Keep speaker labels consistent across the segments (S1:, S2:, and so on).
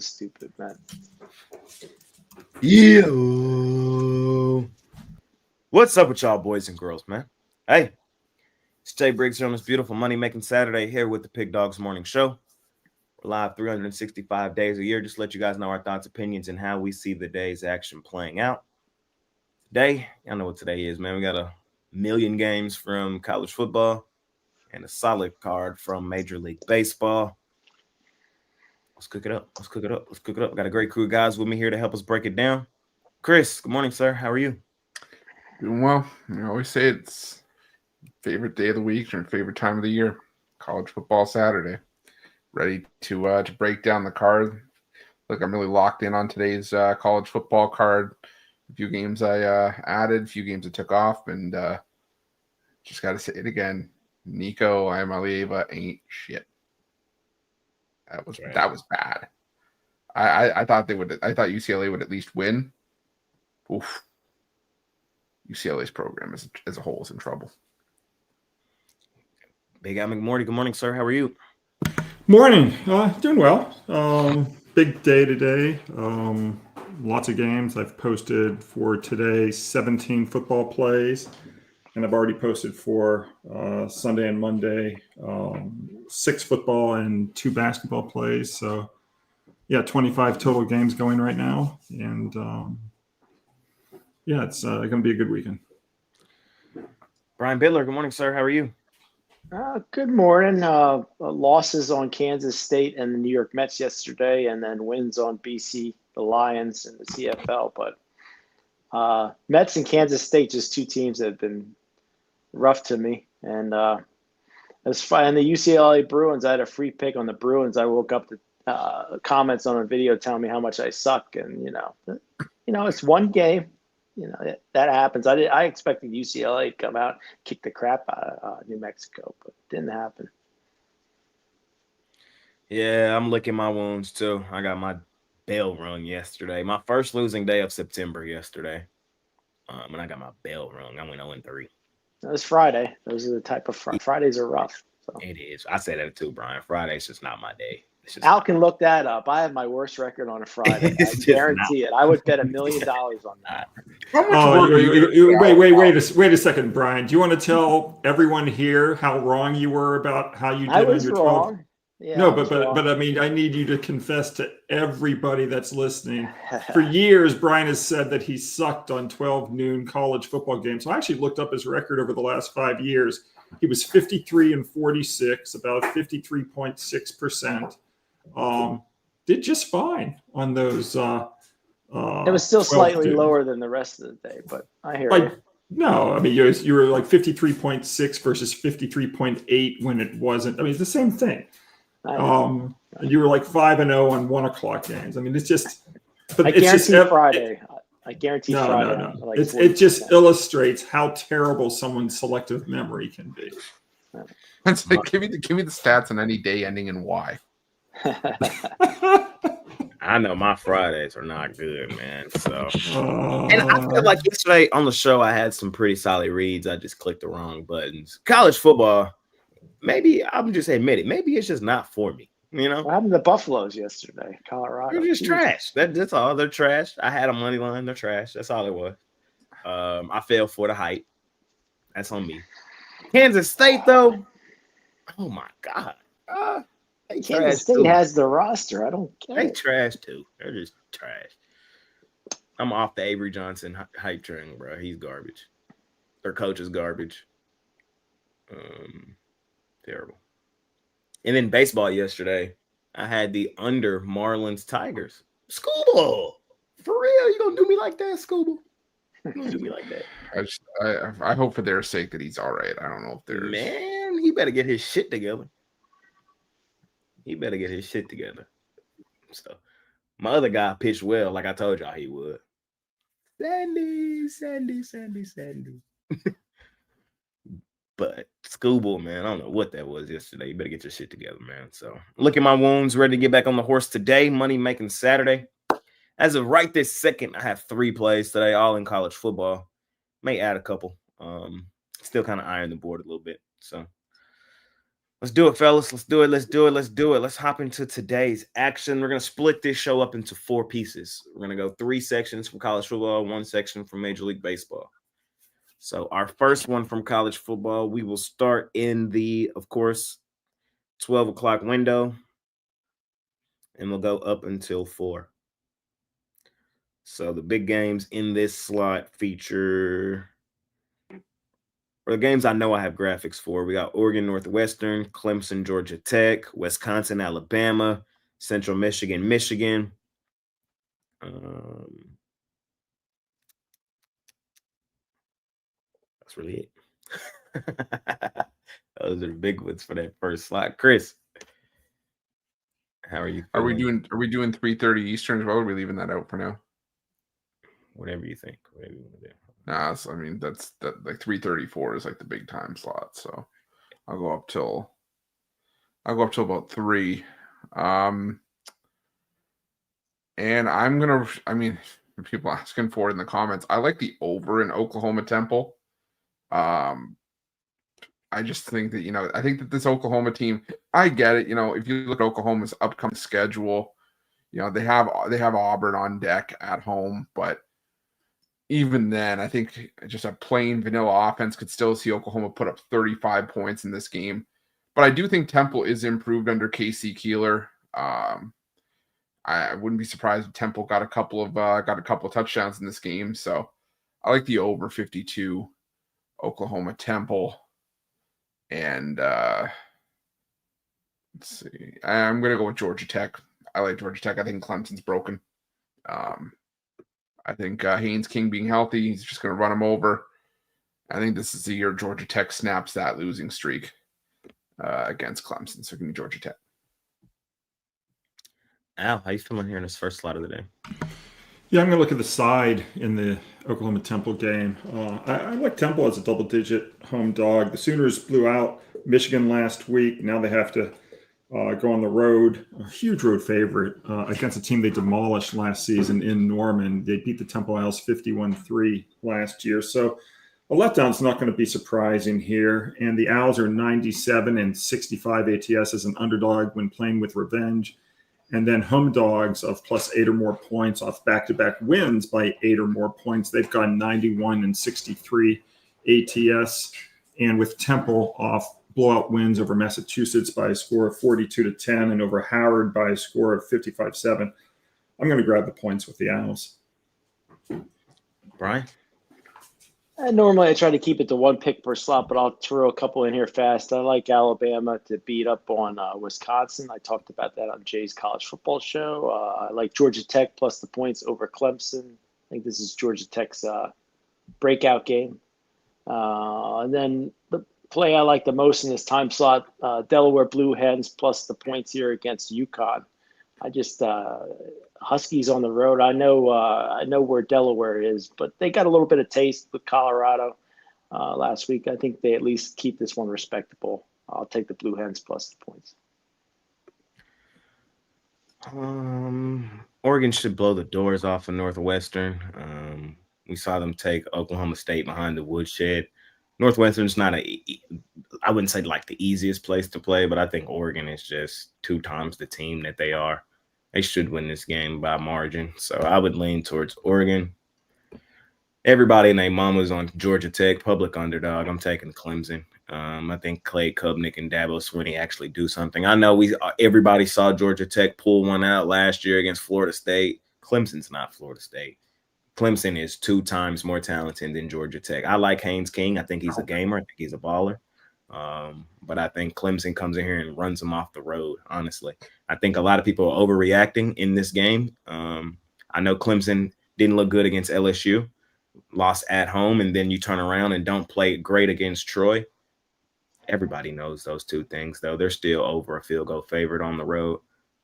S1: stupid, man.
S2: Yo. What's up with y'all boys and girls, man? Hey, it's Jay Briggs here on this beautiful money-making Saturday here with the PickDawgz Morning Show. We're live 365 days a year. Just to let you guys know our thoughts, opinions, and how we see the day's action playing out. Today, y'all know what today is, man. We got a million games from college football and a solid card from Major League Baseball. Let's cook it up. Let's cook it up. Let's cook it up. Got a great crew of guys with me here to help us break it down. Chris, good morning, sir. How are you?
S3: Doing well. I always say it's favorite day of the week or favorite time of the year. College football Saturday. Ready to break down the card. Look, I'm really locked in on today's college football card. A few games I added, a few games I took off, and just got to say it again. Nico Iamaleava ain't shit. That was bad. I thought UCLA would at least win. Oof. UCLA's program as a whole is in trouble.
S2: Big Al McMorty, good morning, sir. How are you?
S4: Morning. Doing well. Big day today. Lots of games. I've posted for today 17 football plays, and I've already posted for Sunday and Monday 6 football and 2 basketball plays. So, yeah, 25 total games going right now, and it's going to be a good weekend.
S2: Brian Bittler, good morning, sir. How are you?
S1: Good morning. Losses on Kansas State and the New York Mets yesterday, and then wins on BC, the Lions, and the CFL. But Mets and Kansas State, just 2 teams that have been rough to me. And as far and the UCLA Bruins, I had a free pick on the Bruins. I woke up to comments on a video telling me how much I suck, and it's one game. That happens. I expected UCLA to come out, kick the crap out of New Mexico, but it didn't happen.
S2: Yeah, I'm licking my wounds too. I got my bell rung yesterday. My first losing day of September yesterday. And I got my bell rung. I went 0-3.
S1: That was Friday. Those are the type of Fridays are rough. So.
S2: It is. I say that too, Brian. Friday's just not my day.
S1: Al can look that up. I have my worst record on a Friday. I guarantee it. I would bet $1 million on that.
S4: Wait a second, Brian. Do you want to tell everyone here how wrong you were about how you did
S1: I was
S4: on your
S1: wrong.
S4: 12?
S1: Yeah,
S4: No, but I mean, I need you to confess to everybody that's listening. For years, Brian has said that he sucked on 12 noon college football games. So I actually looked up his record over the last 5 years. He was 53-46, about 53.6%. Did just fine on those.
S1: It was still slightly lower than the rest of the day, but I hear you.
S4: No, I mean, you were like 53.6 versus 53.8 when it wasn't. I mean, it's the same thing. And you were like 5-0 on 1 o'clock games. I mean, it's just.
S1: I guarantee Friday. I guarantee Friday.
S4: No. It just illustrates how terrible someone's selective memory can be.
S3: It's like, give me the stats on any day ending in Y.
S2: I know my Fridays are not good, man. So, and I feel like yesterday on the show I had some pretty solid reads. I just clicked the wrong buttons. College football, maybe I'm just admit it. Maybe it's just not for me.
S1: What happened to the Buffaloes yesterday? Colorado.
S2: They're just trash. That's all. They're trash. I had a money line. They're trash. That's all it was. I fell for the hype. That's on me. Kansas State, though. Oh my God.
S1: Kansas State has the roster. I don't care.
S2: They trash too. They're just trash. I'm off the Avery Johnson hype train, bro. He's garbage. Their coach is garbage. Terrible. And then baseball yesterday, I had the under Marlins Tigers. Schoolball. For real? You gonna do me like that, Schoolball? You gonna do me like that?
S3: I hope for their sake that he's all right. I don't know if there's
S2: man. He better get his shit together. So my other guy pitched well, like I told y'all he would. Sandy. But Schoolball, man, I don't know what that was yesterday. You better get your shit together, man. So look at my wounds, ready to get back on the horse today. Money making Saturday. As of right this second, I have 3 plays today, all in college football. May add a couple. Still kind of iron the board a little bit. So Let's do it, fellas. Let's do it. Let's hop into today's action. We're going to split this show up into 4 pieces. We're going to go 3 sections from college football, 1 section from Major League Baseball. So our first one from college football, we will start in the, of course, 12 o'clock window, and we'll go up until 4. So the big games in this slot feature, or the games I know I have graphics for, we got Oregon Northwestern, Clemson, Georgia Tech, Wisconsin, Alabama, Central Michigan, Michigan. That's really it. Those are the big ones for that first slot. Chris, how are you feeling?
S3: Are we doing 3:30 Eastern as well? Or are we leaving that out for now?
S2: Whatever you think. Whatever you want to do.
S3: Nah, so, I mean that's like 3:34 is like the big time slot. So I'll go up till about 3. And I'm gonna, I mean, people asking for it in the comments. I like the over in Oklahoma Temple. I just think that, I think that this Oklahoma team, I get it. If you look at Oklahoma's upcoming schedule, they have Auburn on deck at home, but even then, I think just a plain vanilla offense could still see Oklahoma put up 35 points in this game. But I do think Temple is improved under KC Keeler. I wouldn't be surprised if Temple got a couple of touchdowns in this game. So I like the over 52 Oklahoma Temple. And let's see. I'm going to go with Georgia Tech. I like Georgia Tech. I think Clemson's broken. I think Haynes King being healthy, he's just going to run him over. I think this is the year Georgia Tech snaps that losing streak against Clemson. So give me Georgia Tech.
S2: Al, how you feeling here in this first slot of the day?
S4: Yeah, I'm going to look at the side in the Oklahoma Temple game. I like Temple as a double-digit home dog. The Sooners blew out Michigan last week. Now they have to go on the road, a huge road favorite against a team they demolished last season in Norman. They beat the Temple Owls 51-3 last year. So a letdown's not going to be surprising here. And the Owls are 97 and 65 ATS as an underdog when playing with revenge. And then home dogs of +8 or more points off back-to-back wins by 8 or more points. They've gone 91 and 63 ATS. And with Temple off blowout wins over Massachusetts by a score of 42-10 and over Howard by a score of 55-7. I'm going to grab the points with the Owls.
S2: Brian?
S1: Normally I try to keep it to 1 pick per slot, but I'll throw a couple in here fast. I like Alabama to beat up on Wisconsin. I talked about that on Jay's college football show. I like Georgia Tech plus the points over Clemson. I think this is Georgia Tech's breakout game. And then the play I like the most in this time slot, Delaware Blue Hens plus the points here against UConn. I just Huskies on the road. I know where Delaware is, but they got a little bit of taste with Colorado last week. I think they at least keep this one respectable. I'll take the Blue Hens plus the points.
S2: Oregon should blow the doors off of Northwestern. We saw them take Oklahoma State behind the woodshed. Northwestern's not I wouldn't say like the easiest place to play, but I think Oregon is just 2 times the team that they are. They should win this game by margin. So I would lean towards Oregon. Everybody and their mama's on Georgia Tech, public underdog. I'm taking Clemson. I think Clay Kubnick and Dabo Swinney actually do something. I know everybody saw Georgia Tech pull one out last year against Florida State. Clemson's not Florida State. Clemson is 2 times more talented than Georgia Tech. I like Haynes King. I think he's a gamer. I think he's a baller. But I think Clemson comes in here and runs them off the road, honestly. I think a lot of people are overreacting in this game. I know Clemson didn't look good against LSU, lost at home, and then you turn around and don't play great against Troy. Everybody knows those 2 things, though. They're still over a field goal favorite on the road.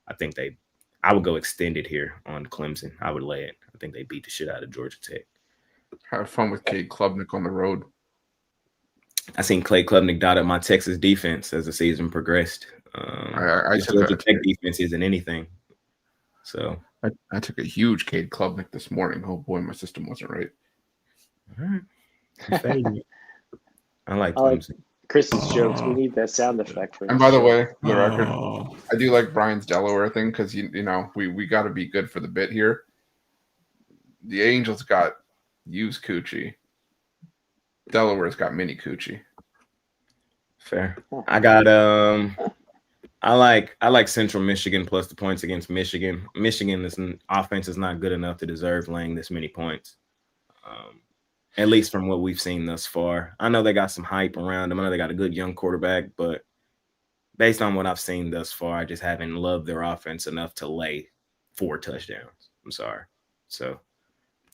S2: I would go extended here on Clemson. I would lay it. I think they beat the shit out of Georgia Tech.
S3: Have fun with Cade Klubnik on the road.
S2: I seen Clay Klubnik dot up my Texas defense as the season progressed.
S3: I
S2: Georgia Tech defense isn't anything. So
S3: I took a huge Cade Klubnik this morning. Oh boy, my system wasn't right.
S2: All right. I like Clemson.
S1: Chris's jokes. We need that sound effect for.
S3: And by the
S1: show.
S3: way, for the record,
S4: Oh,
S3: I do like Brian's Delaware thing because you know we got to be good for the bit here. The Angels got used coochie. Delaware's got mini coochie.
S2: Fair. I got I like Central Michigan plus the points against Michigan. Michigan's offense is not good enough to deserve laying this many points. At least from what we've seen thus far. I know they got some hype around them. I know they got a good young quarterback, but based on what I've seen thus far, I just haven't loved their offense enough to lay 4 touchdowns. I'm sorry. So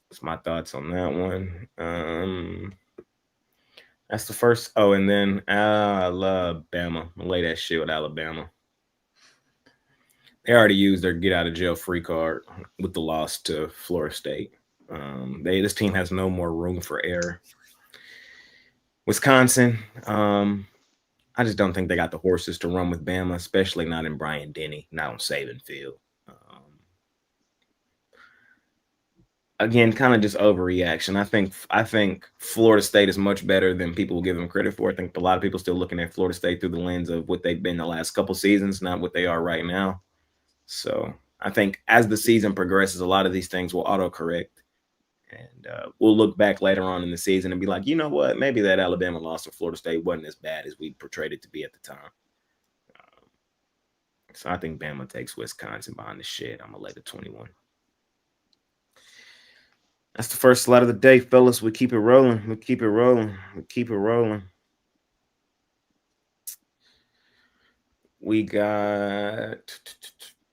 S2: that's my thoughts on that one. That's the first. Oh, and then Alabama. I'll lay that shit with Alabama. They already used their get out of jail free card with the loss to Florida State. This team has no more room for error. Wisconsin, I just don't think they got the horses to run with Bama, especially not in Bryant-Denny, not on Saban Field. Again, kind of just overreaction. I think Florida State is much better than people will give them credit for. I think a lot of people still looking at Florida State through the lens of what they've been the last couple seasons, not what they are right now. So I think as the season progresses, a lot of these things will autocorrect. And we'll look back later on in the season and be like, you know what? Maybe that Alabama loss to Florida State wasn't as bad as we portrayed it to be at the time. So I think Bama takes Wisconsin behind the shit. I'm going to lay the 21. That's the first slide of the day, fellas. We keep it rolling. We keep it rolling. We keep it rolling. We got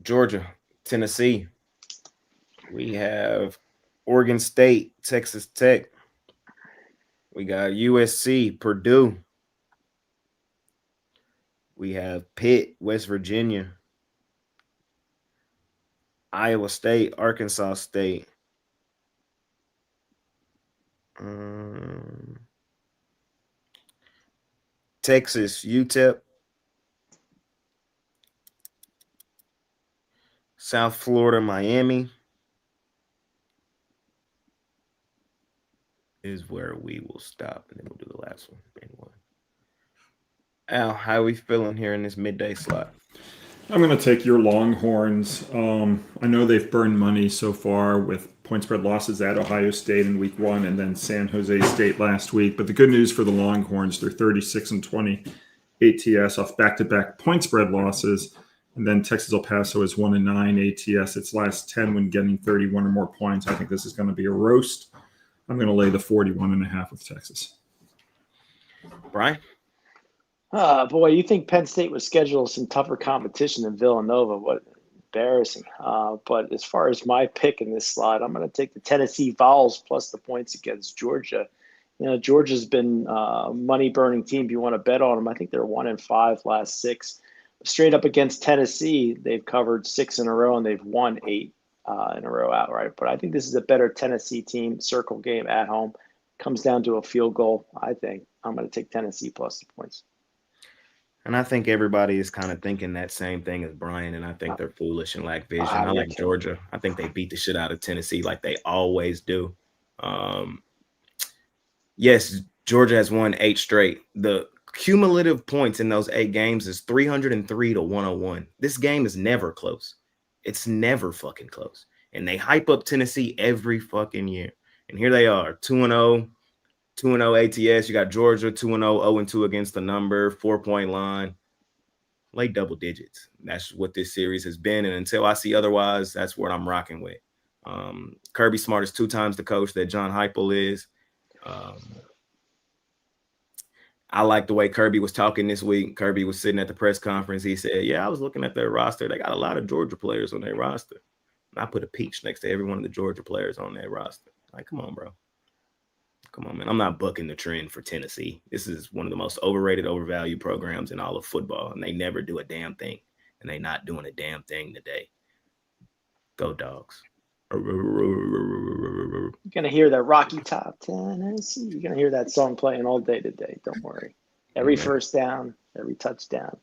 S2: Georgia, Tennessee. We have Oregon State, Texas Tech. We got USC, Purdue. We have Pitt, West Virginia. Iowa State, Arkansas State. Texas, UTEP. South Florida, Miami. Is where we will stop, and then we'll do the last one. Anyway. Al, how are we feeling here in this midday slot?
S4: I'm going to take your Longhorns. I know they've burned money so far with point spread losses at Ohio State in week 1 and then San Jose State last week. But the good news for the Longhorns, they're 36-20 ATS off back-to-back point spread losses. And then Texas El Paso is 1-9 ATS. Its last 10 when getting 31 or more points. I think this is going to be a roast. I'm going to lay the 41.5 with Texas.
S2: Brian?
S1: Boy, you think Penn State was scheduled some tougher competition than Villanova. What embarrassing. But as far as my pick in this slot, I'm going to take the Tennessee Vols plus the points against Georgia. You know, Georgia's been a money-burning team. If you want to bet on them, I think they're 1-5 last 6. Straight up against Tennessee, they've covered 6 in a row, and they've won 8 in a row outright. But I think this is a better Tennessee team. Circle game at home. Comes down to a field goal, I think. I'm going to take Tennessee plus the points.
S2: And I think everybody is kind of thinking that same thing as Brian, and I think they're foolish and lack vision. I like Georgia. I think they beat the shit out of Tennessee like they always do. Yes, Georgia has won 8 straight. The cumulative points in those 8 games is 303 to 101. This game is never close. It's never fucking close. And they hype up Tennessee every fucking year. And here they are, 2-0. 2-0 ATS. You got Georgia 2-0, 0-2 against the number, 4-point line. Late double digits. That's what this series has been. And until I see otherwise, that's what I'm rocking with. Kirby Smart is 2 times the coach that John Heupel is. I like the way Kirby was talking this week. Kirby was sitting at the press conference. He said, yeah, I was looking at their roster. They got a lot of Georgia players on their roster. And I put a peach next to every one of the Georgia players on their roster. Like, come on, bro. Come on, man. I'm not bucking the trend for Tennessee. This is one of the most overrated, overvalued programs in all of football, and they never do a damn thing, and they're not doing a damn thing today. Go Dogs.
S1: You're going to hear that Rocky Top Tennessee. You're going to hear that song playing all day today. Don't worry. Every first down, every touchdown.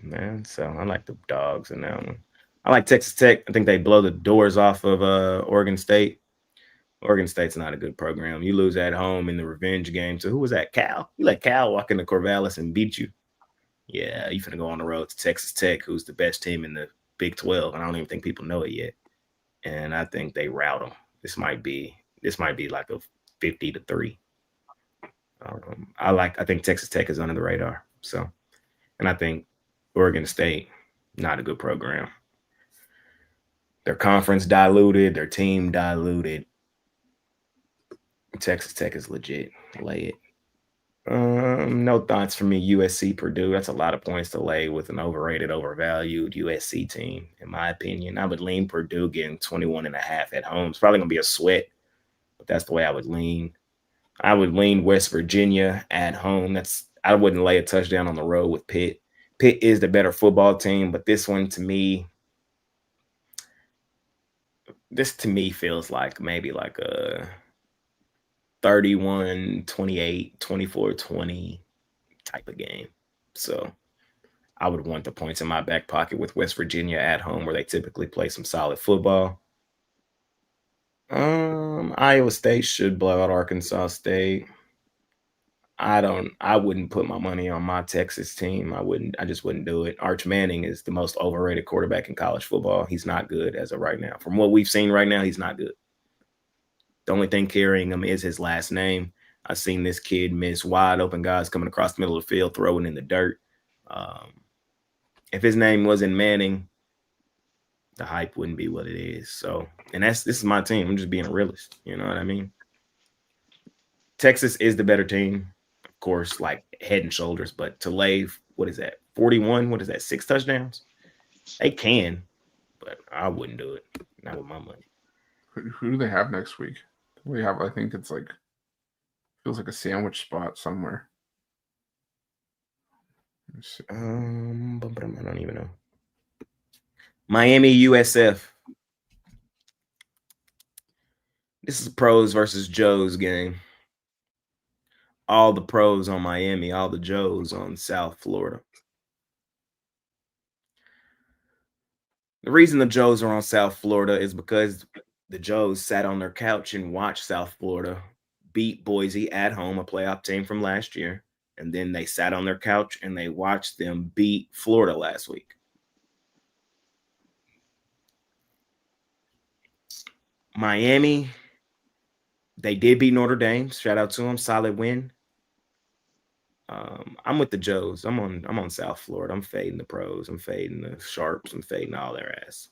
S2: Man, so I like the Dogs in that one. I like Texas Tech. I think they blow the doors off of Oregon State. Oregon State's not a good program. You lose at home in the revenge game. So who was that? Cal? You let Cal walk into Corvallis and beat you. Yeah, you finna go on the road to Texas Tech, who's the best team in the Big 12. And I don't even think people know it yet. And I think they rout them. This might be like a 50-3. I think Texas Tech is under the radar. So, and I think Oregon State, not a good program. Their conference diluted, their team diluted. Texas Tech is legit. Lay it. No thoughts for me. USC Purdue. That's a lot of points to lay with an overrated, overvalued USC team, in my opinion. I would lean Purdue getting 21.5 at home. It's probably gonna be a sweat, but that's the way I would lean. I would lean West Virginia at home. I wouldn't lay a touchdown on the road with Pitt. Pitt is the better football team, but this to me feels like maybe like a 31-28, 24-20 type of game. So I would want the points in my back pocket with West Virginia at home, where they typically play some solid football. Iowa State should blow out Arkansas State. I wouldn't put my money on my Texas team. I just wouldn't do it. Arch Manning is the most overrated quarterback in college football. He's not good as of right now. From what we've seen right now, he's not good. The only thing carrying him is his last name. I've seen this kid miss wide open guys coming across the middle of the field, throwing in the dirt. If his name wasn't Manning, the hype wouldn't be what it is. So, and this is my team. I'm just being a realist. You know what I mean? Texas is the better team, of course, like head and shoulders. But to lay, what is that? 41? What is that? 6 touchdowns? They can, but I wouldn't do it. Not with my money.
S3: Who do they have next week? I think it's like, feels like a sandwich spot somewhere.
S2: I don't even know. Miami USF. This is pros versus Joes game. All the pros on Miami, all the Joes on South Florida. The reason the Joes are on South Florida is because the Joes sat on their couch and watched South Florida beat Boise at home, a playoff team from last year. And then they sat on their couch and they watched them beat Florida last week. Miami, they did beat Notre Dame. Shout out to them. Solid win. I'm with the Joes. I'm on South Florida. I'm fading the pros. I'm fading the sharps. I'm fading all their ass.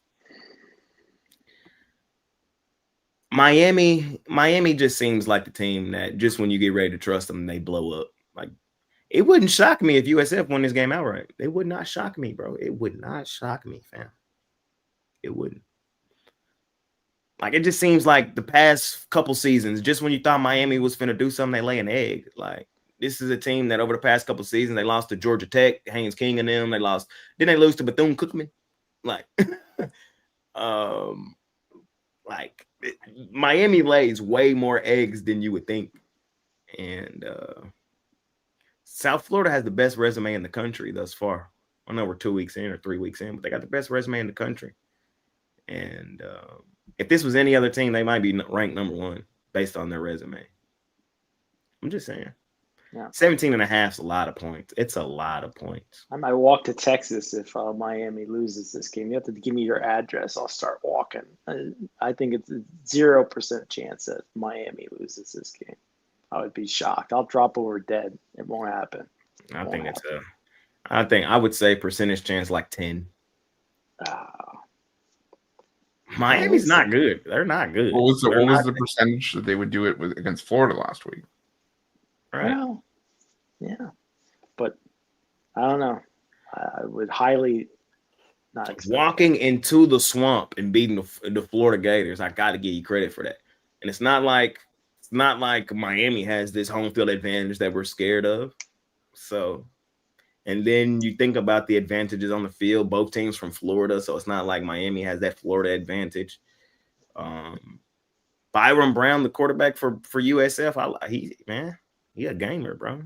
S2: Miami just seems like the team that just when you get ready to trust them, they blow up. Like, it wouldn't shock me if USF won this game outright. It would not shock me, bro. It would not shock me, fam. It wouldn't. Like, it just seems like the past couple seasons, just when you thought Miami was finna do something, they lay an egg. Like, this is a team that over the past couple seasons, they lost to Georgia Tech, Haynes King and them. Didn't they lose to Bethune-Cookman? Like, Miami lays way more eggs than you would think. And South Florida has the best resume in the country thus far. I know we're 2 weeks in or 3 weeks in, but they got the best resume in the country. And if this was any other team, they might be ranked number 1 based on their resume. I'm just saying.
S1: Yeah.
S2: 17.5 is a lot of points. It's a lot of points.
S1: I might walk to Texas if Miami loses this game. You have to give me your address. I'll start walking. I think it's a 0% chance that Miami loses this game. I would be shocked. I'll drop over dead. It won't happen.
S2: I would say percentage chance like 10. Miami's not good. They're not good.
S3: What was the percentage that they would do it with against Florida last week?
S2: Right.
S1: Well, yeah, but I don't know. I would highly not expect
S2: walking into the swamp and beating the Florida Gators. I got to give you credit for that. And it's not like Miami has this home field advantage that we're scared of. So, and then you think about the advantages on the field. Both teams from Florida, so it's not like Miami has that Florida advantage. Byron Brown, the quarterback for USF, he a gamer, bro.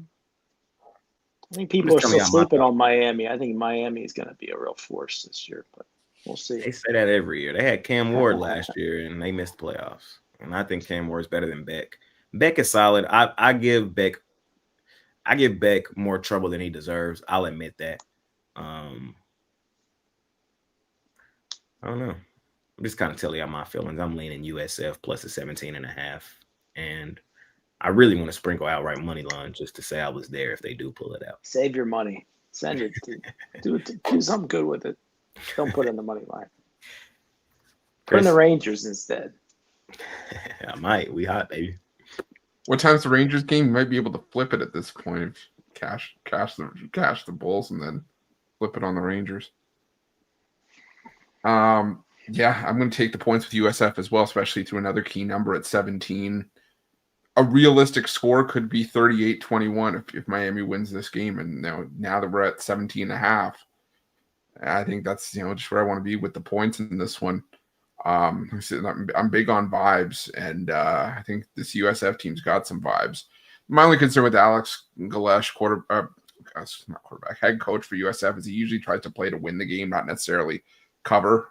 S1: I think people are still sleeping on Miami. I think Miami is going to be a real force this year, but we'll see.
S2: They say that every year. They had Cam Ward last year, and they missed the playoffs. and I think Cam Ward's better than Beck. Beck is solid. I give Beck more trouble than he deserves. I'll admit that. I don't know. I'm just kind of telling you my feelings. I'm leaning USF plus a 17.5. And I really want to sprinkle outright money line just to say I was there if they do pull it out.
S1: Save your money. Send it to do something good with it. Don't put it in the money line. Put in the Rangers instead.
S2: I might. We hot, baby.
S3: What time's the Rangers game? You might be able to flip it at this point. Cash the Bulls and then flip it on the Rangers. Yeah, I'm going to take the points with USF as well, especially through another key number at 17. A realistic score could be 38-21 if Miami wins this game. And now that we're at 17.5, I think that's just where I want to be with the points in this one. I'm big on vibes, and I think this USF team's got some vibes. My only concern with Alex Galesh, head coach for USF, is he usually tries to play to win the game, not necessarily cover.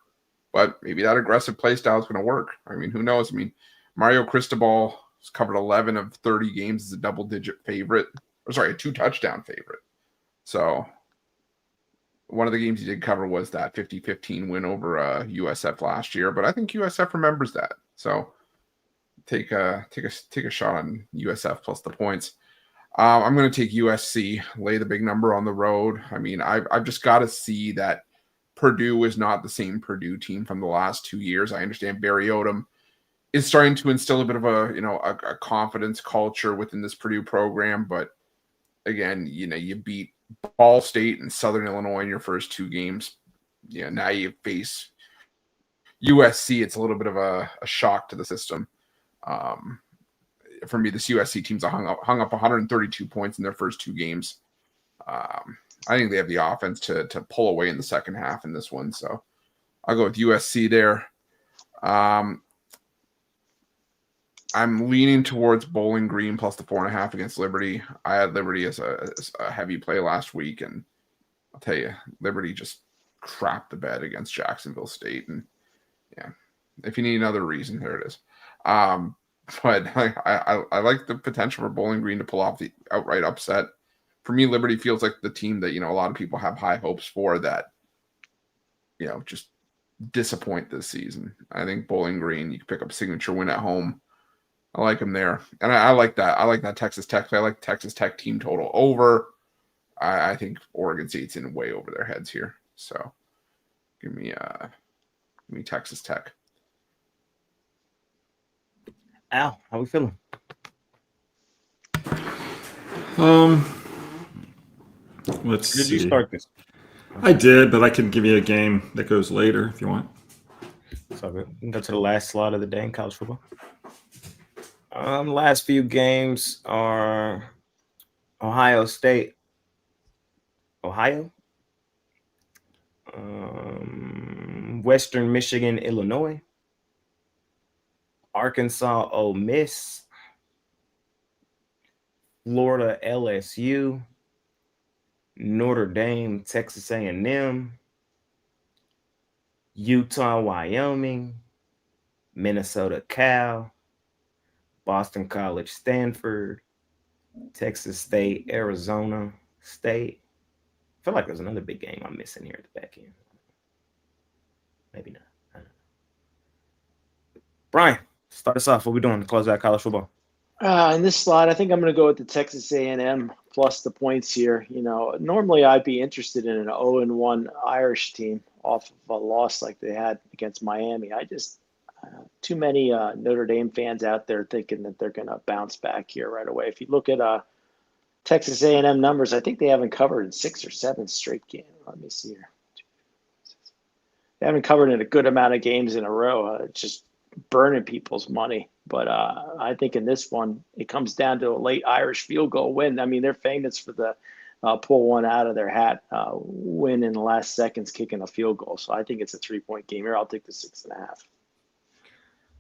S3: But maybe that aggressive play style is going to work. I mean, who knows? I mean, Mario Cristobal has covered 11 of 30 games as a double-digit favorite. A 2-touchdown favorite. So one of the games he did cover was that 50-15 win over USF last year. But I think USF remembers that. So take a shot on USF plus the points. I'm going to take USC, lay the big number on the road. I mean, I've just got to see that Purdue is not the same Purdue team from the last 2 years. I understand Barry Odom is starting to instill a bit of a confidence culture within this Purdue program. But again, you beat Ball State and Southern Illinois in your first 2 games. Now you face USC. It's a little bit of a shock to the system. For me, this USC team's hung up 132 points in their first 2 games. I think they have the offense to pull away in the second half in this one. So I'll go with USC there. I'm leaning towards Bowling Green plus the 4.5 against Liberty. I had Liberty as a heavy play last week, and I'll tell you, Liberty just crapped the bed against Jacksonville State. And yeah, if you need another reason, there it is. But I like the potential for Bowling Green to pull off the outright upset. For me, Liberty feels like the team that, a lot of people have high hopes for that, just disappoint this season. I think Bowling Green, you can pick up a signature win at home. I like them there. And I like that. I like that Texas Tech play. I like Texas Tech team total over. I think Oregon State's in way over their heads here. So give me Texas Tech.
S2: Al, how we feeling?
S4: Let's see.
S2: Did you start this?
S4: I did, but I can give you a game that goes later if you want.
S2: So we can go to the last slot of the day in college football. Last few games are Ohio State, Ohio, Western Michigan, Illinois, Arkansas, Ole Miss, Florida, LSU, Notre Dame, Texas A&M, Utah, Wyoming, Minnesota, Cal, Boston College, Stanford, Texas State, Arizona State. I feel like there's another big game I'm missing here at the back end. Maybe not. I don't know. Brian, start us off. What we doing to close out college football?
S1: In this slot, I think I'm going to go with the Texas A&M plus the points here. Normally I'd be interested in an 0-1 Irish team off of a loss like they had against Miami. I just too many Notre Dame fans out there thinking that they're going to bounce back here right away. If you look at Texas A&M numbers, I think they haven't covered in 6 or 7 straight games. Let me see here. They haven't covered in a good amount of games in a row. Just burning people's money. But I think in this one, it comes down to a late Irish field goal win. I mean, they're famous for the pull one out of their hat, win in the last seconds, kicking a field goal. So I think it's a 3-point game here. I'll take the 6.5.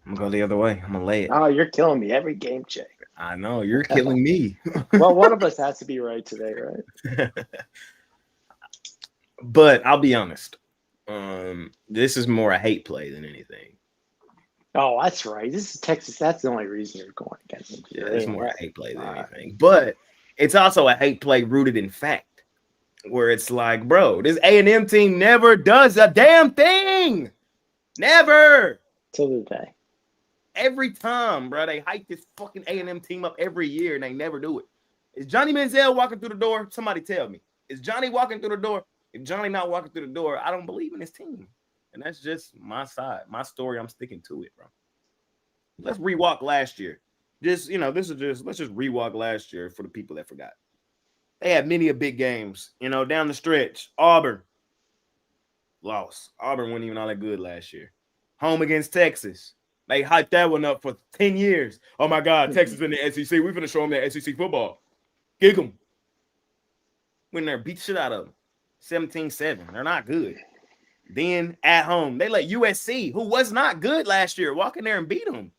S2: I'm going to go the other way. I'm going to lay it.
S1: Oh, you're killing me every game, Jay.
S2: I know. You're killing me.
S1: Well, one of us has to be right today, right?
S2: But I'll be honest. This is more a hate play than anything.
S1: Oh, that's right. This is Texas. That's the only reason you're going against them.
S2: Yeah, it's more a hate play than
S1: All right.
S2: anything. But it's also a hate play rooted in fact, where it's like, bro, this A&M team never does a damn thing. Never.
S1: Till today.
S2: Every time, bro, they hype this fucking A&M team up every year, and they never do it. Is Johnny Manziel walking through the door? Somebody tell me. Is Johnny walking through the door? If Johnny not walking through the door, I don't believe in his team. And that's just my side, my story. I'm sticking to it, bro. Let's rewalk last year. Let's just rewalk last year for the people that forgot. They had many a big games, down the stretch. Auburn lost. Auburn wasn't even all that good last year. Home against Texas. They hyped that one up for 10 years. Oh my God, Texas in the SEC. We're going to show them that SEC football. Gig them. Went in there, beat the shit out of them. 17-7. They're not good. Then at home, they let USC, who was not good last year, walk in there and beat them.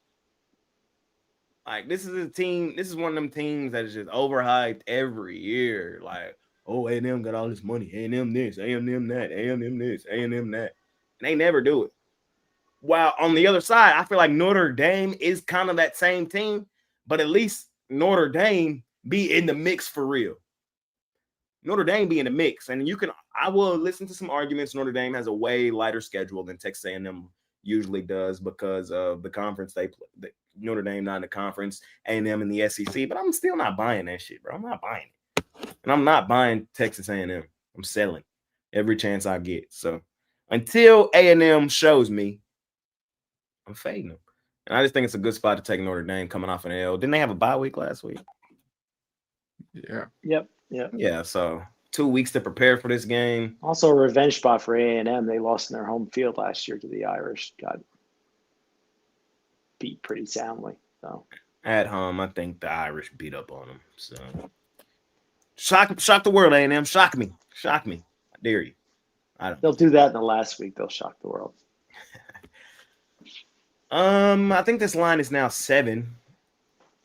S2: Like, this is a team, this is one of them teams that is just overhyped every year. Like, oh, A&M got all this money. A&M this, A&M that, A&M this, A&M that. And they never do it. While on the other side, I feel like Notre Dame is kind of that same team, but at least Notre Dame be in the mix for real. Notre Dame be in the mix. And I will listen to some arguments. Notre Dame has a way lighter schedule than Texas A&M usually does because of the conference they play. Notre Dame not in the conference, A&M in the SEC, but I'm still not buying that shit, bro. I'm not buying it. And I'm not buying Texas A&M. I'm selling every chance I get. So until A&M shows me, I'm fading them. And I just think it's a good spot to take Notre Dame coming off an L. Didn't they have a bye week last week?
S3: Yeah.
S1: Yep.
S2: Yeah, so 2 weeks to prepare for this game.
S1: Also a revenge spot for A&M. They lost in their home field last year to the Irish. Got beat pretty soundly. So
S2: at home, I think the Irish beat up on them. So shock the world, A&M. Shock me. I dare you.
S1: They'll do that in the last week. They'll shock the world.
S2: I think this line is now 7.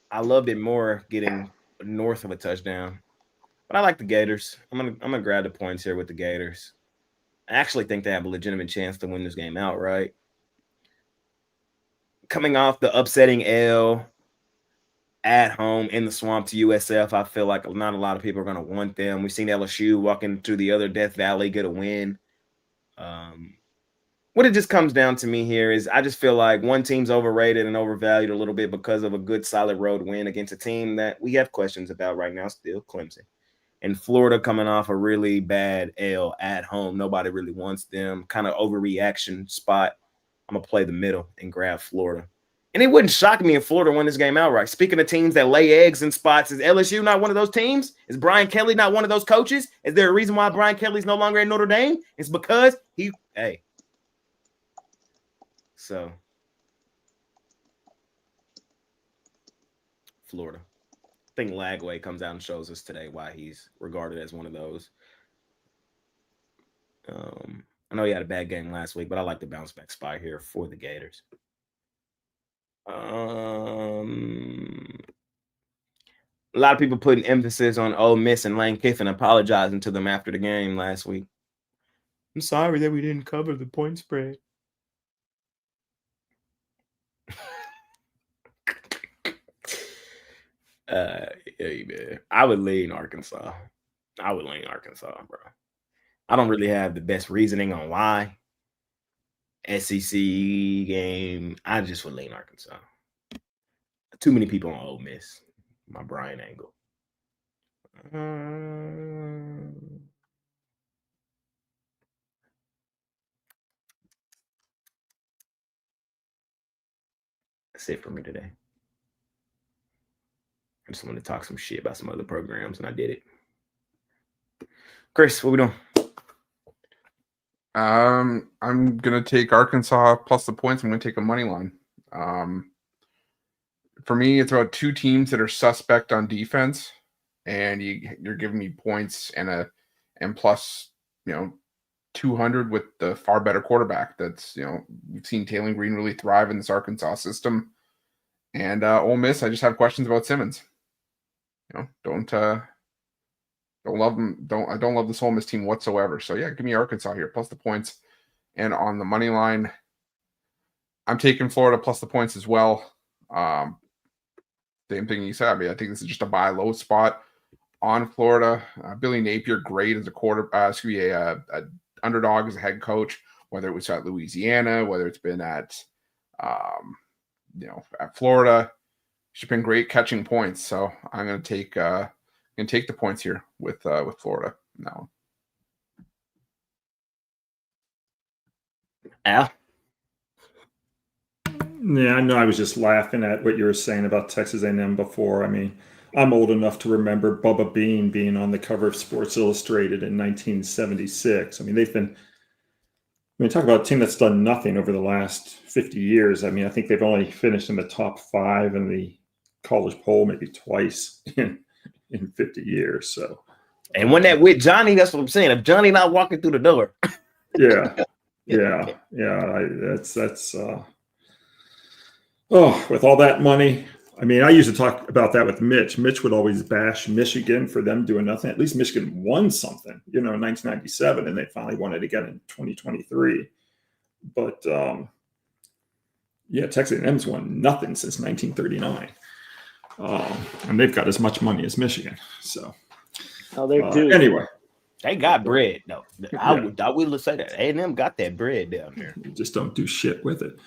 S2: I loved it more getting north of a touchdown. But I like the Gators. I'm gonna grab the points here with the Gators. I actually think they have a legitimate chance to win this game outright. Coming off the upsetting L at home in the swamp to USF, I feel like not a lot of people are going to want them. We've seen LSU walk into the other Death Valley, get a win. What it just comes down to me here is I just feel like one team's overrated and overvalued a little bit because of a good, solid road win against a team that we have questions about right now still, Clemson. And Florida coming off a really bad L at home. Nobody really wants them. Kind of overreaction spot. I'm going to play the middle and grab Florida. And it wouldn't shock me if Florida won this game outright. Speaking of teams that lay eggs in spots, is LSU not one of those teams? Is Brian Kelly not one of those coaches? Is there a reason why Brian Kelly's no longer at Notre Dame? It's because So, Florida. I think Lagway comes out and shows us today why he's regarded as one of those. I know he had a bad game last week, but I like the bounce back spot here for the Gators. A lot of people putting emphasis on Ole Miss and Lane Kiffin apologizing to them after the game last week. I'm sorry that we didn't cover the point spread. Hey, man. I would lean Arkansas, bro. I don't really have the best reasoning on why. SEC game, I just would lean Arkansas. Too many people on Ole Miss. My Brian Angle. That's it for me today. I just wanted to talk some shit about some other programs, and I did it. Chris, what we doing?
S3: I'm gonna take Arkansas plus the points. I'm gonna take a money line. For me, it's about two teams that are suspect on defense, and you're giving me points and plus 200 with the far better quarterback. That's we've seen Taylor Green really thrive in this Arkansas system, and Ole Miss. I just have questions about Simmons. Don't love them. I don't love this Ole Miss team whatsoever. So yeah, give me Arkansas here plus the points, and on the money line, I'm taking Florida plus the points as well. Same thing you said. I mean, I think this is just a buy low spot on Florida. Billy Napier, great as a underdog as a head coach, whether it was at Louisiana, whether it's been at at Florida. She's been great catching points. So I'm going to take the points here with Florida. No.
S2: Al?
S4: Yeah, I know. I was just laughing at what you were saying about Texas A&M before. I mean, I'm old enough to remember Bubba Bean being on the cover of Sports Illustrated in 1976. I mean, talk about a team that's done nothing over the last 50 years. I mean, I think they've only finished in the top 5 in the college poll maybe twice in 50 years. So,
S2: and when that with Johnny, that's what I'm saying. If Johnny not walking through the door,
S4: yeah. With all that money. I mean, I used to talk about that with Mitch. Mitch would always bash Michigan for them doing nothing. At least Michigan won something, in 1997, and they finally won it again in 2023. But Texas A&M's won nothing since 1939, and they've got as much money as Michigan. So, anyway,
S2: they got bread. No, I will say that A&M got that bread down there.
S4: You just don't do shit with it.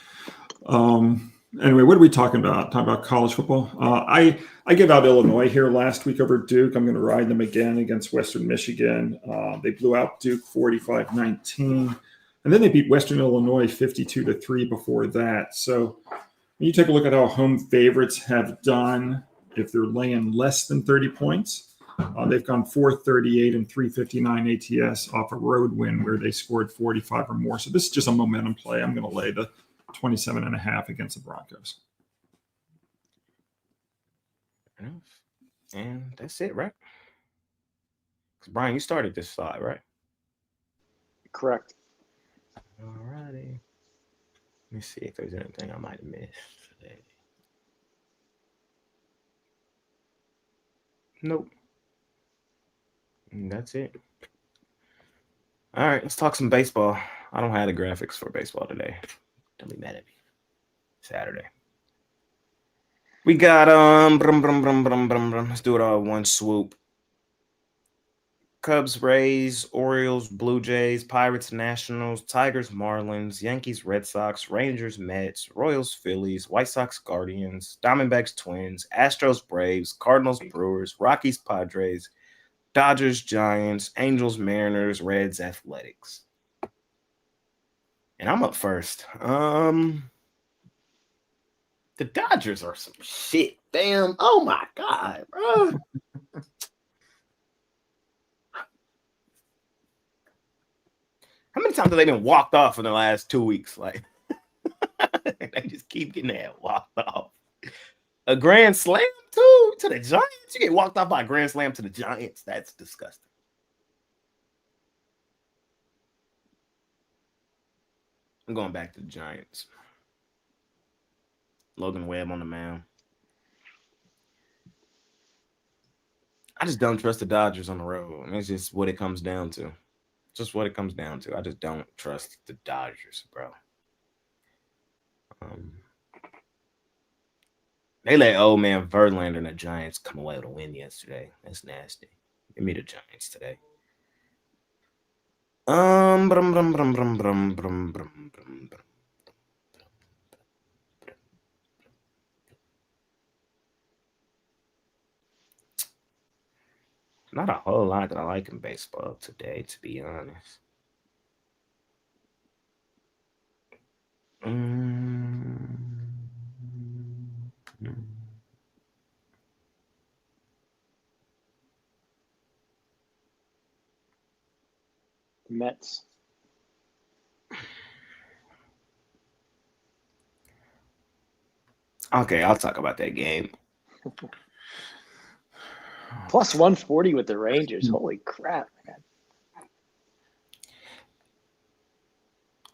S4: Anyway, what are we talking about? Talking about college football. I gave out Illinois here last week over Duke. I'm going to ride them again against Western Michigan. They blew out Duke 45-19, and then they beat Western Illinois 52-3 before that. So when you take a look at how home favorites have done, if they're laying less than 30 points, they've gone 438 and 359 ATS off a road win where they scored 45 or more. So this is just a momentum play. I'm going to lay the 27.5 against the Broncos.
S2: And that's it, right? Because Brian, you started this slide, right?
S1: Correct.
S2: All righty. Let me see if there's anything I might have missed today. Nope. And that's it. All right, let's talk some baseball. I don't have the graphics for baseball today. Don't be mad at me. Saturday. We got let's do it all in one swoop. Cubs, Rays, Orioles, Blue Jays, Pirates, Nationals, Tigers, Marlins, Yankees, Red Sox, Rangers, Mets, Royals, Phillies, White Sox, Guardians, Diamondbacks, Twins, Astros, Braves, Cardinals, Brewers, Rockies, Padres, Dodgers, Giants, Angels, Mariners, Reds, Athletics. And I'm up first. The Dodgers are some shit. Damn. Oh my God, bro. How many times have they been walked off in the last 2 weeks? Like, they just keep getting that walked off. A grand slam too to the Giants. You get walked off by a grand slam to the Giants. That's disgusting. I'm going back to the Giants. Logan Webb on the mound. I just don't trust the Dodgers on the road. And it's just what it comes down to. Just what it comes down to. I just don't trust the Dodgers, bro. They let old man Verlander and the Giants come away with a win yesterday. That's nasty. Give me the Giants today. Not a whole lot that I like in baseball today, to be honest.
S1: Mets.
S2: Okay, I'll talk about that game.
S1: Plus 140 with the Rangers. Holy crap, man.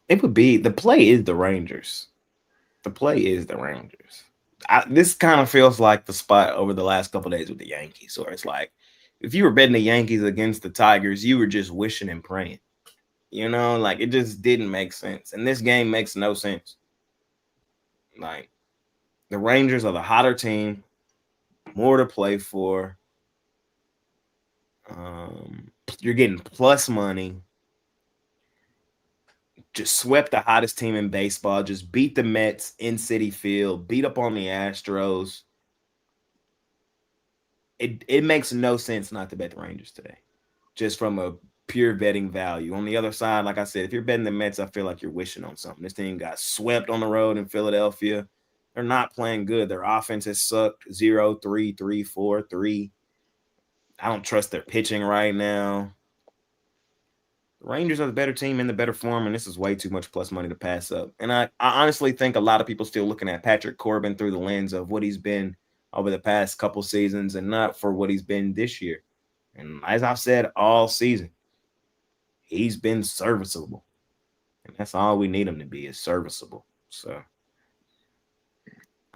S2: It would be the play is the Rangers. The play is the Rangers. This kind of feels like the spot over the last couple of days with the Yankees, where it's like if you were betting the Yankees against the Tigers, you were just wishing and praying. You know, like it just didn't make sense. And this game makes no sense. Like, the Rangers are the hotter team, more to play for. You're getting plus money. Just swept the hottest team in baseball. Just beat the Mets in Citi Field. Beat up on the Astros. It makes no sense not to bet the Rangers today, just from a pure betting value. On the other side, like I said, if you're betting the Mets, I feel like you're wishing on something. This team got swept on the road in Philadelphia. They're not playing good. Their offense has sucked 0-3, 3-4, 3. I don't trust their pitching right now. The Rangers are the better team in the better form, and this is way too much plus money to pass up. And I honestly think a lot of people still looking at Patrick Corbin through the lens of what he's been over the past couple seasons and not for what he's been this year. And as I've said all season, he's been serviceable. And that's all we need him to be, is serviceable. So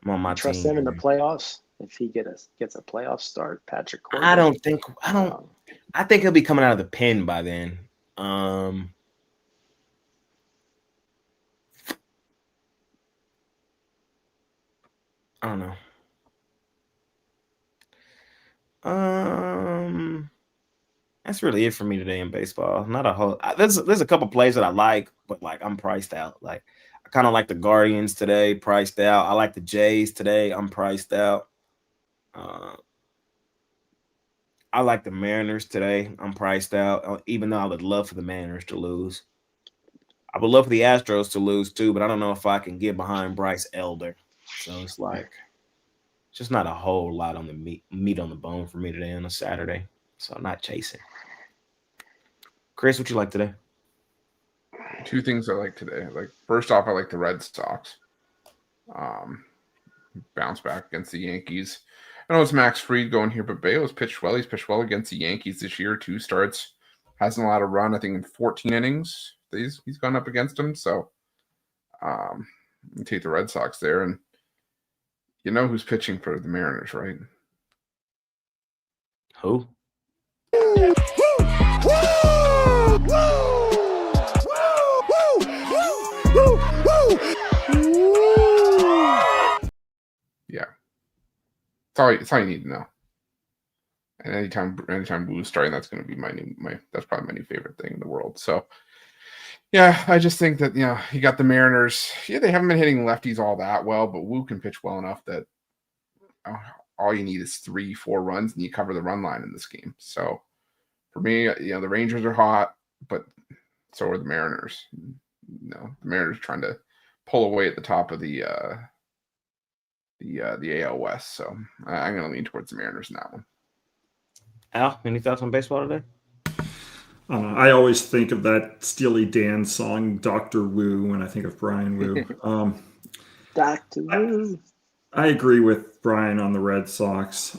S2: I'm on my
S1: Trust
S2: team.
S1: him in the playoffs if he gets a playoff start. Patrick Corbin.
S2: I think he'll be coming out of the pen by then. I don't know. That's really it for me today in baseball. Not a whole. There's a couple plays that I like, but like I'm priced out. Like I kind of like the Guardians today, priced out. I like the Jays today. I'm priced out. I like the Mariners today. I'm priced out, even though I would love for the Mariners to lose. I would love for the Astros to lose too, but I don't know if I can get behind Bryce Elder. So it's like just not a whole lot on the meat on the bone for me today on a Saturday. So I'm not chasing. Chris, what you like today?
S3: Two things I like today. Like, first off, I like the Red Sox. Bounce back against the Yankees. I know it's Max Fried going here, but Bayo's pitched well. He's pitched well against the Yankees this year. 2 starts. Hasn't allowed a run, I think, in 14 innings. He's gone up against him. So you take the Red Sox there. And you know who's pitching for the Mariners, right?
S2: Who?
S3: Yeah. It's all you need to know. And anytime Blue's starting, that's going to be that's probably my new favorite thing in the world. So, yeah, I just think that, you got the Mariners. Yeah, they haven't been hitting lefties all that well, but Wu can pitch well enough that all you need is 3-4 runs and you cover the run line in this game. So, for me, the Rangers are hot, but so are the Mariners. The Mariners are trying to pull away at the top of the AL West. So I'm going to lean towards the Mariners in that one.
S2: Al, any thoughts on baseball today?
S4: I always think of that Steely Dan song, Dr. Wu, when I think of Brian Wu.
S1: Dr. Wu.
S4: I agree with Brian on the Red Sox.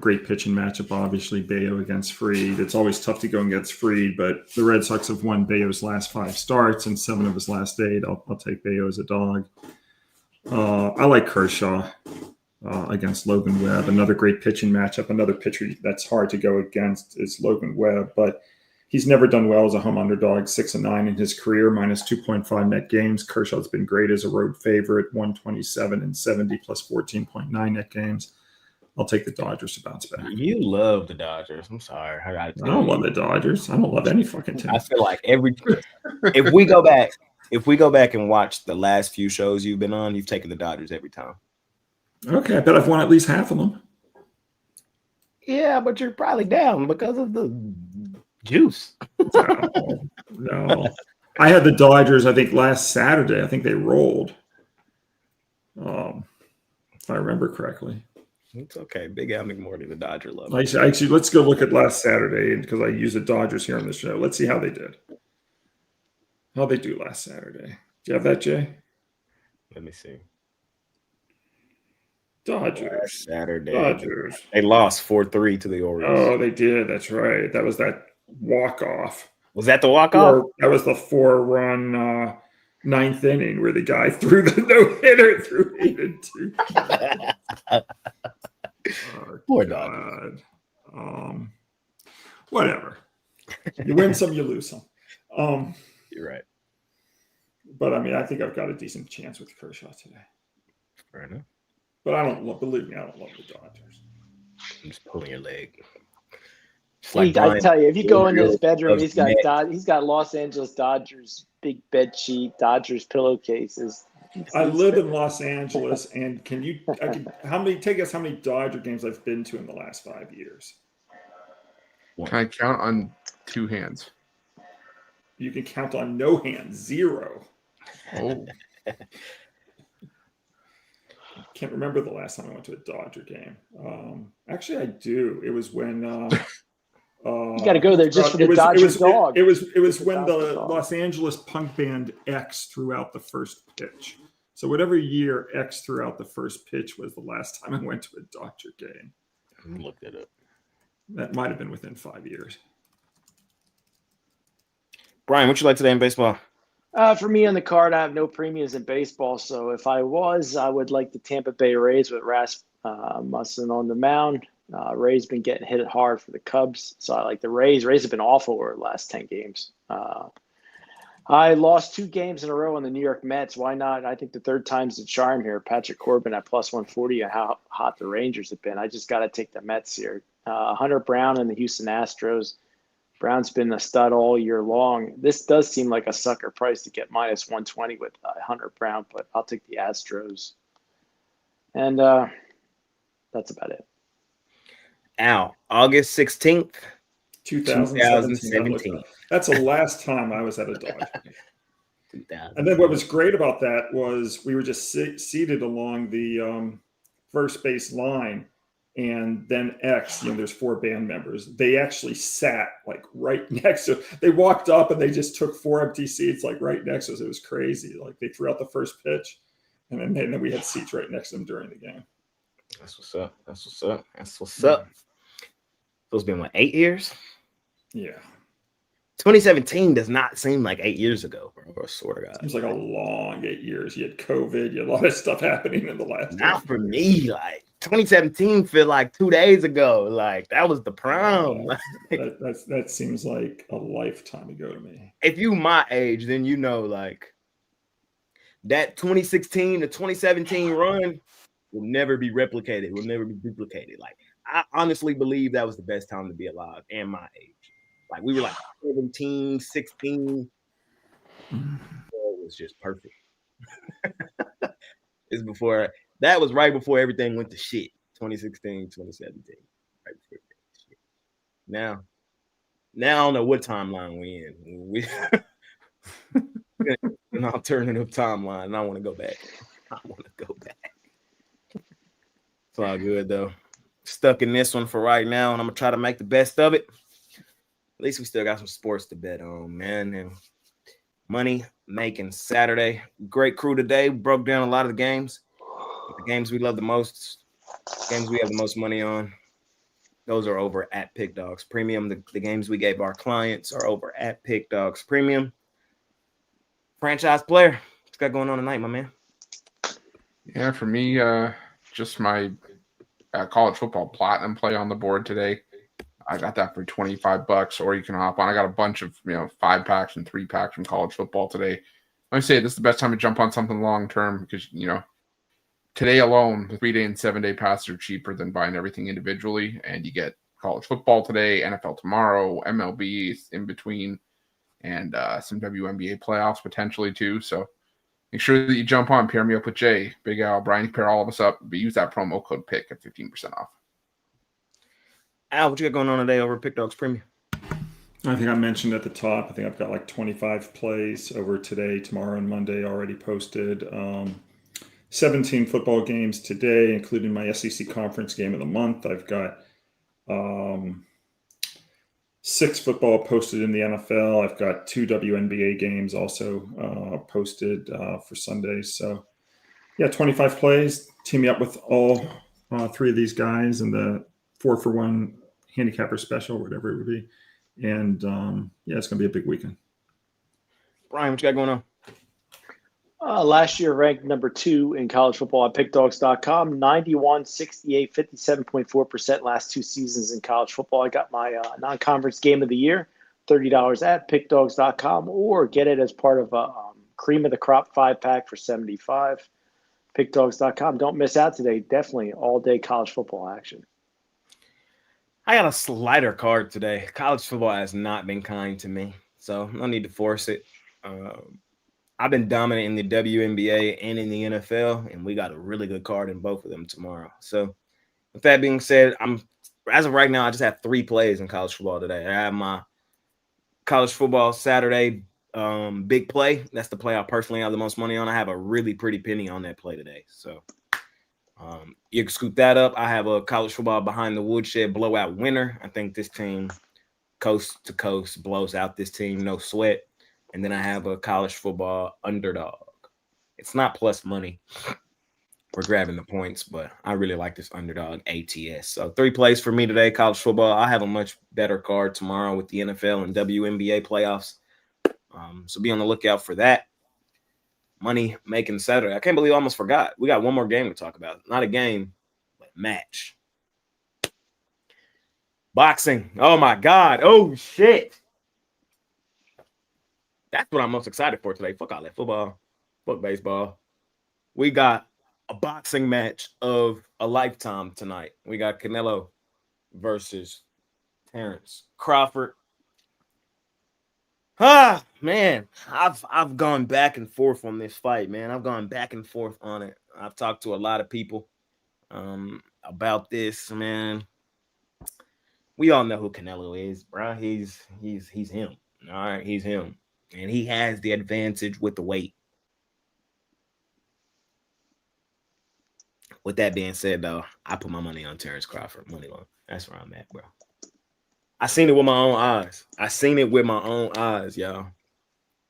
S4: Great pitching matchup, obviously, Bayo against Fried. It's always tough to go against Fried, but the Red Sox have won Bayo's last 5 starts and 7 of his last 8. I'll take Bayo as a dog. I like Kershaw against Logan Webb. Another great pitching matchup. Another pitcher that's hard to go against is Logan Webb, but he's never done well as a home underdog. 6-9 in his career, minus 2.5 net games. Kershaw's been great as a road favorite, 127 and 70 plus 14.9 net games. I'll take the Dodgers to bounce back.
S2: You love the Dodgers. I'm sorry.
S4: I don't love the Dodgers. I don't love any fucking team.
S2: I feel like if we go back and watch the last few shows you've been on, you've taken the Dodgers every time.
S4: Okay, I bet I've won at least half of them.
S2: Yeah, but you're probably down because of the juice.
S4: No. I had the Dodgers, I think, last Saturday. I think they rolled. If I remember correctly.
S2: It's okay. Big Al McMorty, the Dodger lover.
S4: Actually, let's go look at last Saturday because I use the Dodgers here on the show. Let's see how they did. How'd they do last Saturday? Do you have that, Jay?
S2: Let me see.
S4: Dodgers.
S2: Saturday.
S4: Dodgers.
S2: They lost 4-3 to the Orioles.
S4: Oh, they did. That's right. That was that walk-off.
S2: Was that the walk-off?
S4: That was the 4-run 9th inning where the guy threw the no-hitter through 8-2.
S2: Poor Dodgers.
S4: Whatever. You win some, you lose some.
S2: You're right.
S4: But I mean, I think I've got a decent chance with Kershaw today.
S2: Fair enough.
S4: But I don't believe me, I don't love the Dodgers.
S2: I'm just pulling your leg. It's
S1: I
S2: Brian
S1: tell you, if you go into his bedroom,
S2: loves
S1: he's got
S2: Mets.
S1: he's got Los Angeles Dodgers big bed sheet, Dodgers pillowcases.
S4: I live in Los Angeles, and take us how many Dodger games I've been to in the last 5 years?
S3: Can I count on 2 hands?
S4: You can count on no hands, 0.
S3: Oh,
S4: Can't remember the last time I went to a Dodger game. Actually, I do. It was when
S1: You got to go there just for the Dodger dog.
S4: It was when the Los Angeles punk band X threw out the first pitch. So whatever year X threw out the first pitch was the last time I went to a Dodger game.
S2: Look that up.
S4: That might have been within 5 years. Brian,
S2: what you like today in baseball?
S1: For me on the card, I have no premiums in baseball. So if I would like the Tampa Bay Rays with Rasmussen on the mound. Rays been getting hit hard for the Cubs. So I like the Rays. Rays have been awful over the last 10 games. I lost 2 games in a row on the New York Mets. Why not? I think the third time's the charm here. Patrick Corbin at plus 140 and how hot the Rangers have been. I just got to take the Mets here. Hunter Brown and the Houston Astros. Brown's been a stud all year long. This does seem like a sucker price to get minus 120 with Hunter Brown, but I'll take the Astros. And that's about it.
S2: August 16th,
S4: 2017. That's the last time I was at a Dodger game. And then what was great about that was we were just seated along the first base line, and then X, there's 4 band members. They actually sat like right next to. They walked up and they just took 4 empty seats like right next to us. It was crazy. Like they threw out the first pitch, and then we had seats right next to them during the game.
S2: That's what's up. Those been 8 years?
S4: Yeah.
S2: 2017 does not seem like 8 years ago, bro. I swear to God.
S4: Seems like a long 8 years. You had COVID. You had a lot of stuff happening in the last.
S2: Not for me. Like 2017 feel like 2 days ago. Like that was the prime.
S4: That seems like a lifetime ago to me.
S2: If you my age, then like that 2016 to 2017 run will never be replicated. Will never be duplicated. Like I honestly believe that was the best time to be alive and my age. Like we were like 17, 16. It was just perfect. That was right before everything went to shit. 2016, 2017. Right before shit. Now I don't know what timeline we in. An alternative timeline, and I want to go back. It's all good though. Stuck in this one for right now, and I'm gonna try to make the best of it. At least we still got some sports to bet on, man. And money making Saturday. Great crew today. Broke down a lot of the games. The games we love the most, games we have the most money on. Those are over at PickDawgz Premium. The games we gave our clients are over at PickDawgz Premium. Franchise player. What's got going on tonight, my man?
S3: Yeah, for me, just my college football platinum play on the board today. I got that for $25, or you can hop on. I got a bunch of 5-packs and 3-packs from college football today. Let me say this is the best time to jump on something long term because today alone, the 3-day and 7-day passes are cheaper than buying everything individually, and you get college football today, NFL tomorrow, MLB in between, and some WNBA playoffs potentially too. So make sure that you jump on, pair me up with Jay, Big Al, Brian, pair all of us up, but use that promo code PICK at 15% off.
S2: Al, what you got going on today over at PickDawgz Premium?
S4: I think I mentioned at the top, I think I've got like 25 plays over today, tomorrow, and Monday already posted. 17 football games today, including my SEC conference game of the month. I've got 6 football posted in the NFL. I've got 2 WNBA games also posted for Sundays. So, yeah, 25 plays. Team me up with all 3 of these guys and the 4-for-1 handicapper special, whatever it would be. And, yeah, it's going to be a big weekend.
S2: Brian, what you got going on?
S1: Last year ranked number 2 in college football at PickDawgz.com, 91, 68, 57.4% last 2 seasons in college football. I got my non-conference game of the year, $30 at PickDawgz.com, or get it as part of a Cream of the Crop 5-pack for $75. PickDawgz.com. Don't miss out today. Definitely all-day college football action.
S2: I got a slider card today. College football has not been kind to me, so no need to force it. I've been dominant in the WNBA and in the NFL, and we got a really good card in both of them tomorrow. So with that being said, as of right now, I just have 3 plays in college football today. I have my college football Saturday big play. That's the play I personally have the most money on. I have a really pretty penny on that play today. So you can scoop that up. I have a college football behind the woodshed blowout winner. I think this team coast to coast blows out this team, no sweat. And then I have a college football underdog. It's not plus money. We're grabbing the points, but I really like this underdog ATS. So 3 plays for me today, college football. I have a much better card tomorrow with the NFL and WNBA playoffs. So be on the lookout for that. Money making Saturday. I can't believe I almost forgot. We got one more game to talk about. Not a game, but match. Boxing. Oh, my God. Oh, shit. That's what I'm most excited for today. Fuck all that football. Fuck baseball. We got a boxing match of a lifetime tonight. We got Canelo versus Terrence Crawford. Man, I've gone back and forth on this fight, man. I've gone back and forth on it. I've talked to a lot of people about this, man. We all know who Canelo is, bro. He's him. All right, he's him. And he has the advantage with the weight. With that being said, though, I put my money on Terrence Crawford, money line. That's where I'm at, bro. I seen it with my own eyes. Y'all.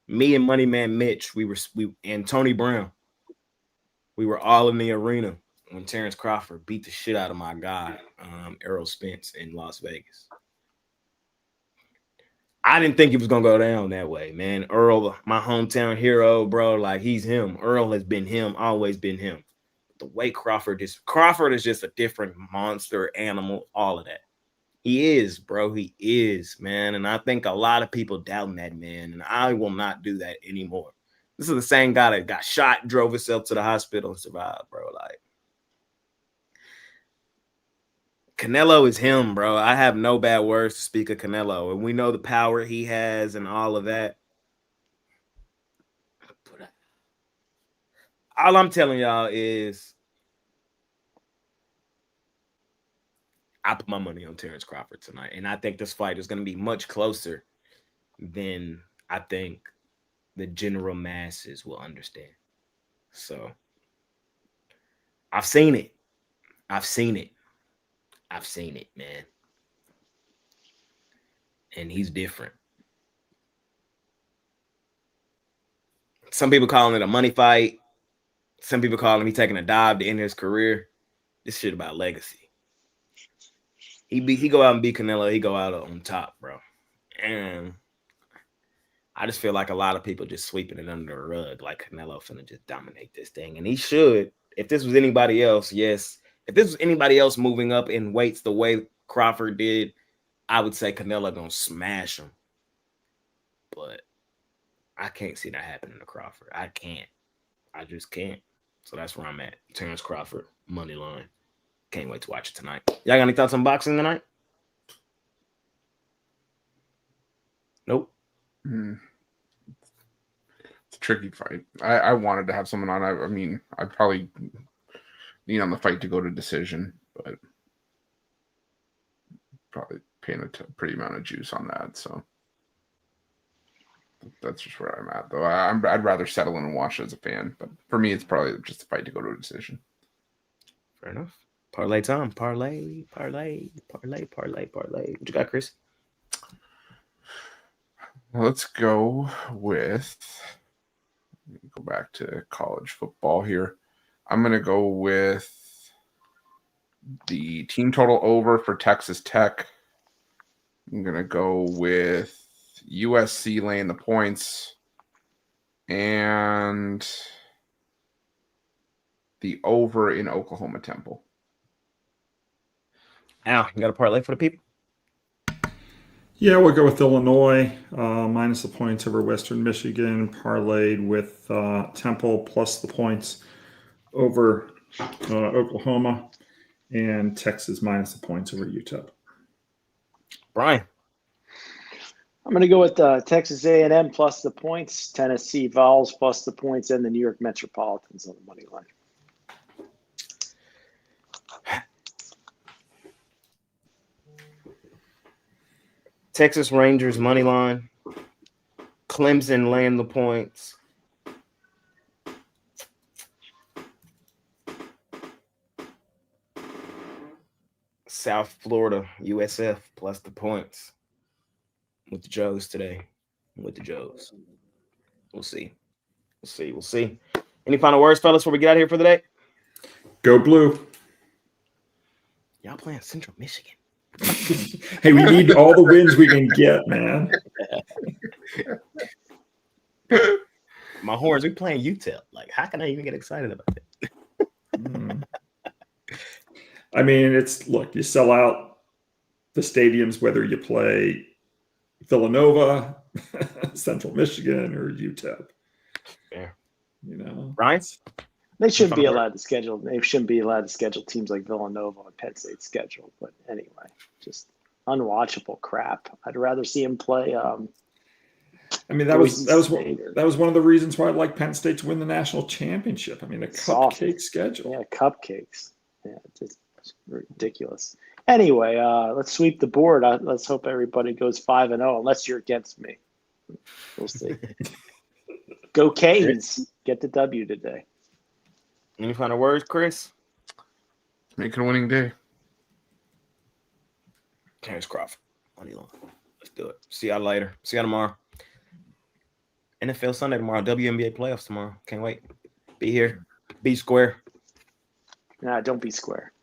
S2: Me and Money Man Mitch, we and Tony Brown, we were all in the arena when Terrence Crawford beat the shit out of my guy, Errol Spence in Las Vegas. I didn't think it was gonna go down that way, man. Earl, my hometown hero, bro, like he's him. Earl has been him, always been him. The way Crawford is just a different monster animal, all of that. He is, bro. He is, man. And I think a lot of people doubting that, man. And I will not do that anymore. This is the same guy that got shot, drove himself to the hospital, and survived, bro. Like, Canelo is him, bro. I have no bad words to speak of Canelo. And we know the power he has and all of that. All I'm telling y'all is I put my money on Terrence Crawford tonight. And I think this fight is going to be much closer than I think the general masses will understand. So I've seen it, man. And he's different. Some people calling it a money fight. Some people calling him taking a dive to end his career. This shit about legacy. He go out and beat Canelo. He go out on top, bro. And I just feel like a lot of people just sweeping it under the rug, like Canelo finna just dominate this thing. And he should. If this was anybody else, yes. If this was anybody else moving up in weights the way Crawford did, I would say Canelo gonna smash him. But I can't see that happening to Crawford. I can't. I just can't. So that's where I'm at. Terrence Crawford, money line. Can't wait to watch it tonight. Y'all got any thoughts on boxing tonight? Nope.
S3: It's a tricky fight. I wanted to have someone on. I mean, I probably need on the fight to go to decision, but probably paying a pretty amount of juice on that. So that's just where I'm at, though. I'd rather settle in and watch it as a fan, but for me, it's probably just a fight to go to a decision.
S2: Fair enough. Parlay time. Parlay. What you got, Chris?
S3: Let's go back to college football here. I'm going to go with the team total over for Texas Tech. I'm going to go with USC laying the points and the over in Oklahoma Temple.
S2: Al, you got a parlay for the people?
S4: Yeah, we'll go with Illinois minus the points over Western Michigan, parlayed with Temple plus the points over Oklahoma, and Texas minus the points over UTEP.
S2: Brian.
S1: I'm going to go with Texas A&M plus the points, Tennessee Vols plus the points, and the New York Metropolitans on the money line.
S2: Texas Rangers money line. Clemson laying the points. South Florida USF plus the points. With the Joes today. With the Joes. We'll see. We'll see. Any final words, fellas, before we get out of here for the day?
S4: Go Blue.
S2: Y'all playing Central Michigan.
S4: Hey, we need all the wins we can get, man.
S2: My horns, we playing UTEP. Like, how can I even get excited about it?
S4: I mean, you sell out the stadiums whether you play Villanova, Central Michigan, or UTEP.
S2: Fair.
S4: Ryan?
S1: They shouldn't be allowed to schedule. They shouldn't be allowed to schedule teams like Villanova on Penn State's schedule. But anyway, just unwatchable crap. I'd rather see him play.
S4: I mean, that was one of the reasons why I like Penn State to win the national championship. I mean, a cupcake schedule.
S1: Yeah, cupcakes. Yeah, it's ridiculous. Anyway, let's sweep the board. Let's hope everybody goes 5-0, unless you're against me. We'll see. Go Canes. Get the W today.
S2: Any final words, Chris?
S3: Make it a winning day.
S2: Terrence Crawford. Money line. Let's do it. See y'all later. See y'all tomorrow. NFL Sunday tomorrow. WNBA playoffs tomorrow. Can't wait. Be here. Be square.
S1: Nah, don't be square.